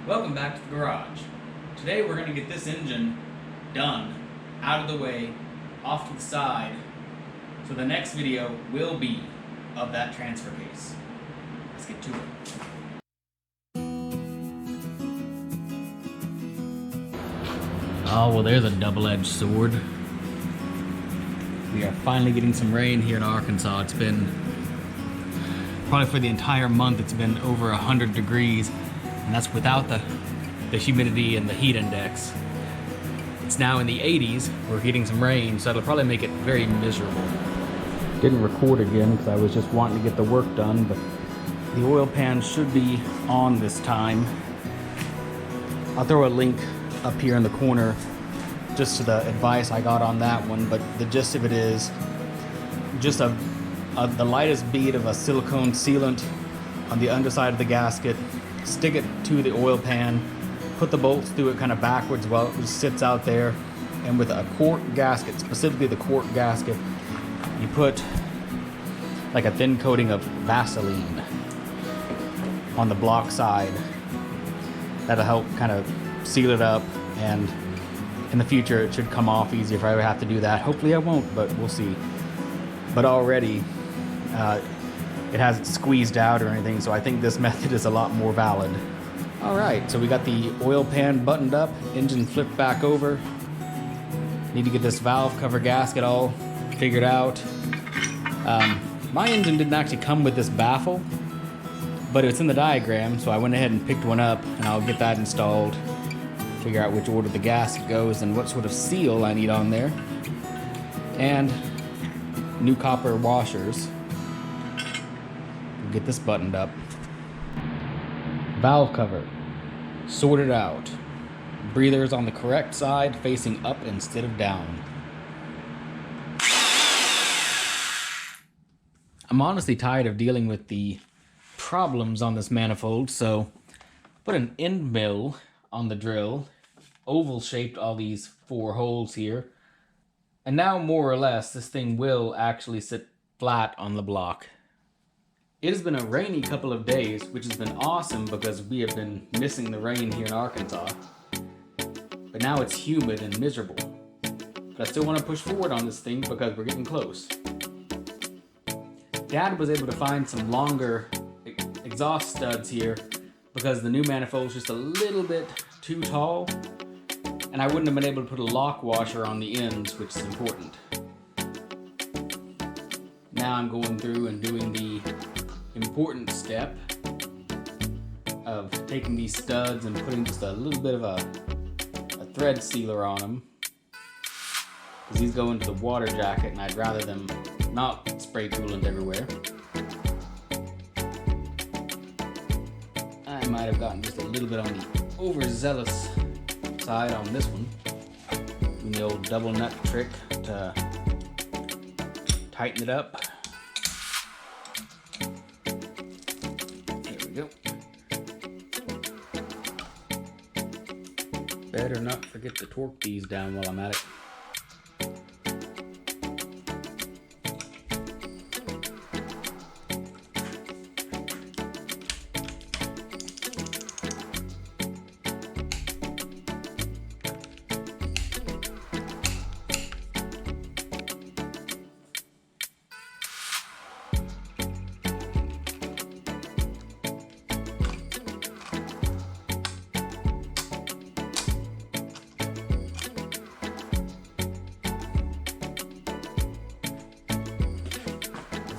Welcome back to the garage. Today we're going to get this engine done, out of the way, off to the side, so the next video will be of that transfer case. Let's get to it. Oh, well, there's a double-edged sword. We are finally getting some rain here in Arkansas. It's been, probably for the entire month, it's been over 100 degrees. And that's without the humidity and the heat index. It's now in the 80s. We're getting some rain, so it'll probably make it very miserable. Didn't record again because I was just wanting to get the work done, but the oil pan should be on this time. I'll throw a link up here in the corner just to the advice I got on that one, but the gist of it is just the lightest bead of a silicone sealant on the underside of the gasket. Stick it to the oil pan, put the bolts through it kind of backwards while it just sits out there, and with a quart gasket, specifically the quart gasket, you put like a thin coating of Vaseline on the block side. That'll help kind of seal it up, and in the future it should come off easier if I ever have to do that. Hopefully I won't, but we'll see. But already it hasn't squeezed out or anything, so I think this method is a lot more valid. Alright, so we got the oil pan buttoned up, engine flipped back over. Need to get this valve cover gasket all figured out. My engine didn't actually come with this baffle, but it's in the diagram, so I went ahead and picked one up, and I'll get that installed. Figure out which order the gasket goes and what sort of seal I need on there. And new copper washers. Get this buttoned up. Valve cover sorted out. Breathers on the correct side, facing up instead of down. I'm honestly tired of dealing with the problems on this manifold, so put an end mill on the drill, oval shaped all these 4 holes here, and now more or less this thing will actually sit flat on the block. It has been a rainy couple of days, which has been awesome because we have been missing the rain here in Arkansas. But now it's humid and miserable. But I still want to push forward on this thing because we're getting close. Dad was able to find some longer exhaust studs here because the new manifold is just a little bit too tall, and I wouldn't have been able to put a lock washer on the ends, which is important. Now I'm going through and doing the important step of taking these studs and putting just a little bit of a thread sealer on them, because these go into the water jacket and I'd rather them not spray coolant everywhere. I might have gotten just a little bit on the overzealous side on this one, doing the old double nut trick to tighten it up. Better not forget to torque these down while I'm at it.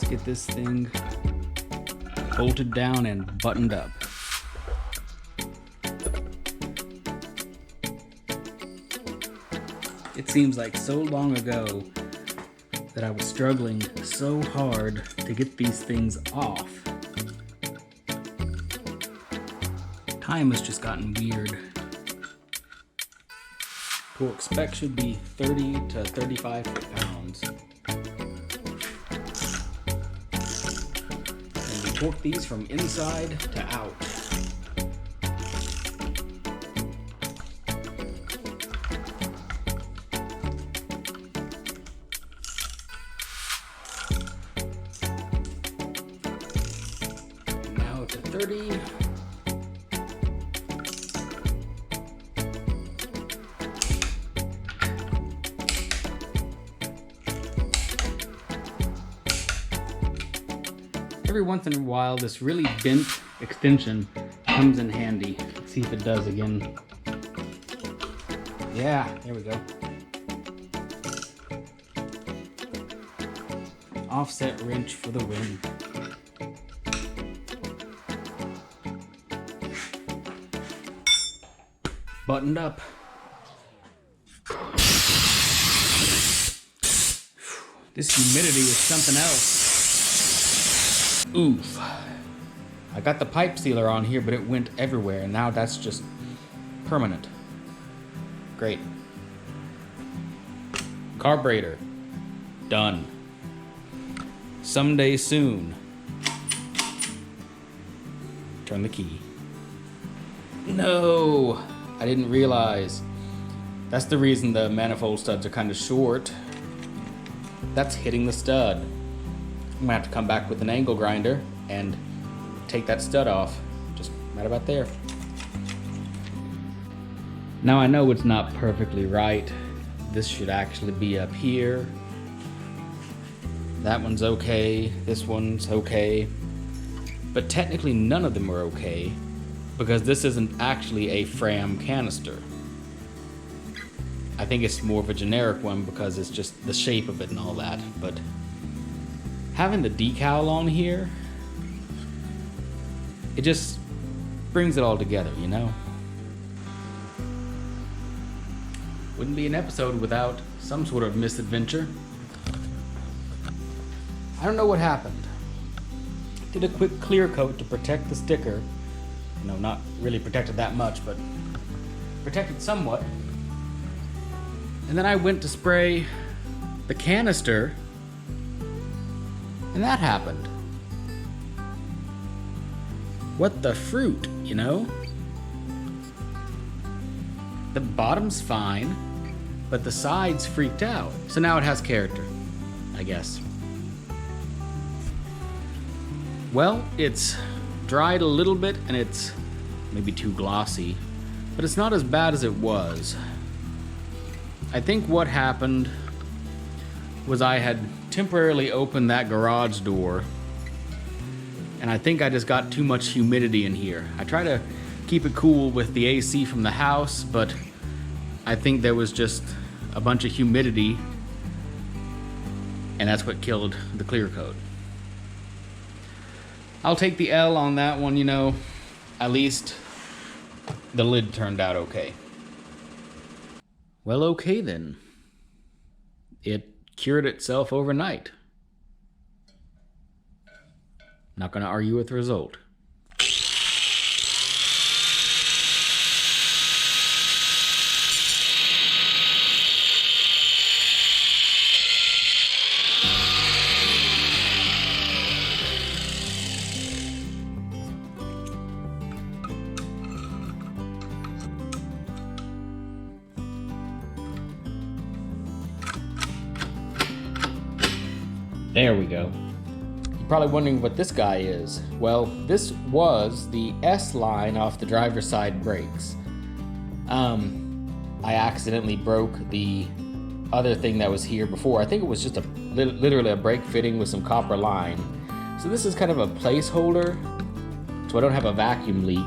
Get this thing bolted down and buttoned up. It seems like so long ago that I was struggling so hard to get these things off. Time has just gotten weird. Torque spec should be 30 to 35 pounds. Torque these from inside to out. Now to 30. every once in a while, this really bent extension comes in handy. Let's see if it does again. Yeah, there we go. Offset wrench for the win. Buttoned up. This humidity is something else. Oof. I got the pipe sealer on here, but it went everywhere, and now that's just permanent. Great. Carburetor. Done. Someday soon. Turn the key. No, I didn't realize. That's the reason the manifold studs are kind of short. That's hitting the stud. I'm gonna have to come back with an angle grinder and take that stud off. Just right about there. Now I know it's not perfectly right. This should actually be up here. That one's okay, this one's okay. But technically none of them are okay because this isn't actually a Fram canister. I think it's more of a generic one because it's just the shape of it and all that, but having the decal on here, it just brings it all together, you know? Wouldn't be an episode without some sort of misadventure. I don't know what happened. Did a quick clear coat to protect the sticker. You know, not really protected that much, but protected somewhat. And then I went to spray the canister, and that happened. What the fruit, you know? The bottom's fine, but the sides freaked out. So now it has character, I guess. Well, it's dried a little bit and it's maybe too glossy, but it's not as bad as it was. I think what happened was I had temporarily opened that garage door, and I think I just got too much humidity in here. I try to keep it cool with the AC from the house, but I think there was just a bunch of humidity, and that's what killed the clear coat. I'll take the L on that one, you know. At least the lid turned out okay. Well, okay then. It cured itself overnight. Not gonna argue with the result. There we go. You're probably wondering what this guy is. Well, this was the S line off the driver's side brakes. I accidentally broke the other thing that was here before. I think it was just literally a brake fitting with some copper line. So this is kind of a placeholder, so I don't have a vacuum leak.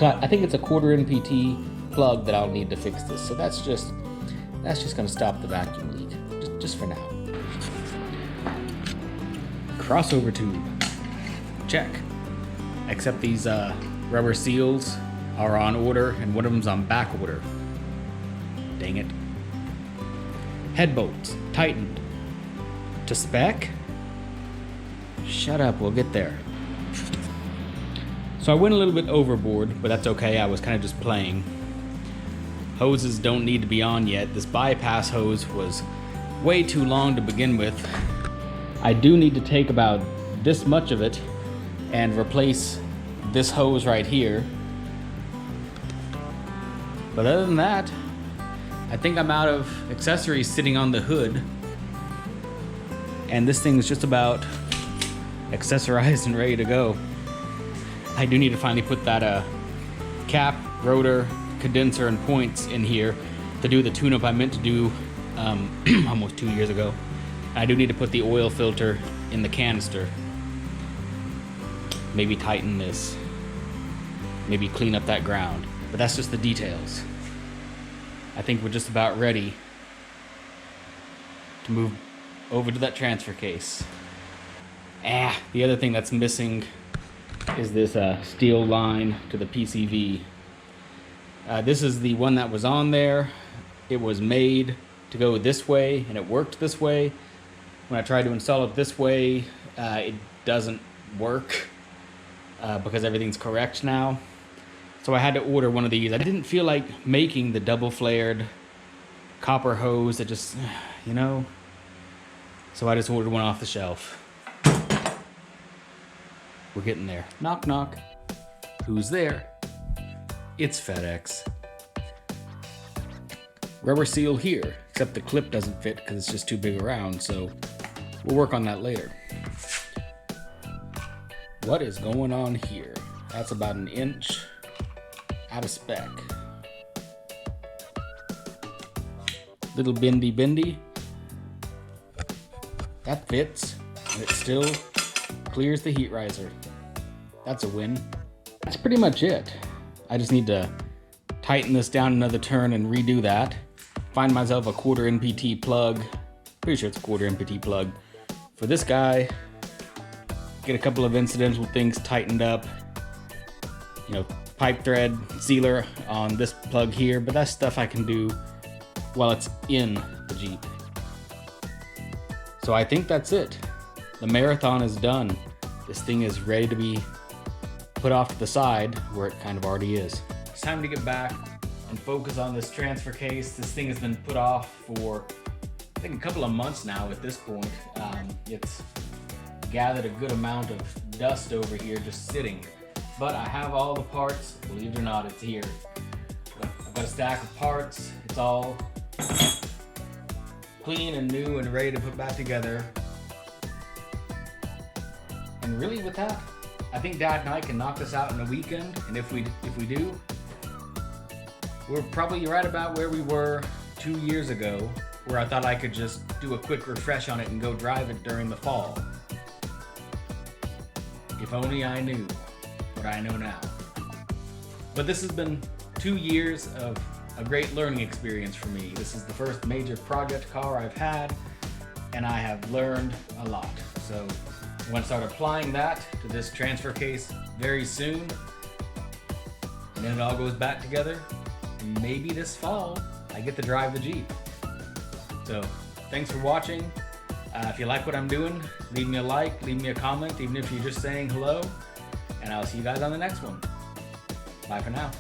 I think it's a 1/4 NPT plug that I'll need to fix this. So that's just gonna stop the vacuum leak, just for now. Crossover tube, check. Except these rubber seals are on order and one of them's on back order. Dang it. Head bolts, tightened. To spec? Shut up, we'll get there. So I went a little bit overboard, but that's okay, I was kind of just playing. Hoses don't need to be on yet. This bypass hose was way too long to begin with. I do need to take about this much of it and replace this hose right here. But other than that, I think I'm out of accessories sitting on the hood. And this thing is just about accessorized and ready to go. I do need to finally put that cap, rotor, condenser, and points in here to do the tune-up I meant to do almost 2 years ago. I do need to put the oil filter in the canister. maybe tighten this, maybe clean up that ground. But that's just the details. I think we're just about ready to move over to that transfer case. The other thing that's missing is this steel line to the PCV. This is the one that was on there. It was made to go this way, and it worked this way. When I tried to install it this way, it doesn't work because everything's correct now. So I had to order one of these. I didn't feel like making the double flared copper hose that just, you know. So I just ordered one off the shelf. We're getting there. Knock, knock. Who's there? It's FedEx. Rubber seal here, except the clip doesn't fit because it's just too big around, so we'll work on that later. What is going on here? That's about an inch out of spec. Little bendy. That fits, and it still clears the heat riser. That's a win. That's pretty much it. I just need to tighten this down another turn and redo that. Find myself a 1/4 NPT plug. Pretty sure it's a 1/4 NPT plug. For this guy, get a couple of incidental things tightened up. You know, pipe thread sealer on this plug here, but that's stuff I can do while it's in the Jeep. So I think that's it. The marathon is done. This thing is ready to be put off to the side where it kind of already is. It's time to get back and focus on this transfer case. This thing has been put off for, I think, a couple of months now at this point. It's gathered a good amount of dust over here just sitting. But I have all the parts. Believe it or not, it's here. I've got a stack of parts. It's all clean and new and ready to put back together. And really with that, I think Dad and I can knock this out in a weekend. And if we do, we're probably right about where we were 2 years ago, where I thought I could just do a quick refresh on it and go drive it during the fall. If only I knew what I know now. But this has been 2 years of a great learning experience for me. This is the first major project car I've had, and I have learned a lot. So I'm going to start applying that to this transfer case very soon, and then it all goes back together. And maybe this fall I get to drive the Jeep. So thanks for watching. If you like what I'm doing, leave me a like, leave me a comment, even if you're just saying hello, and I'll see you guys on the next one. Bye for now.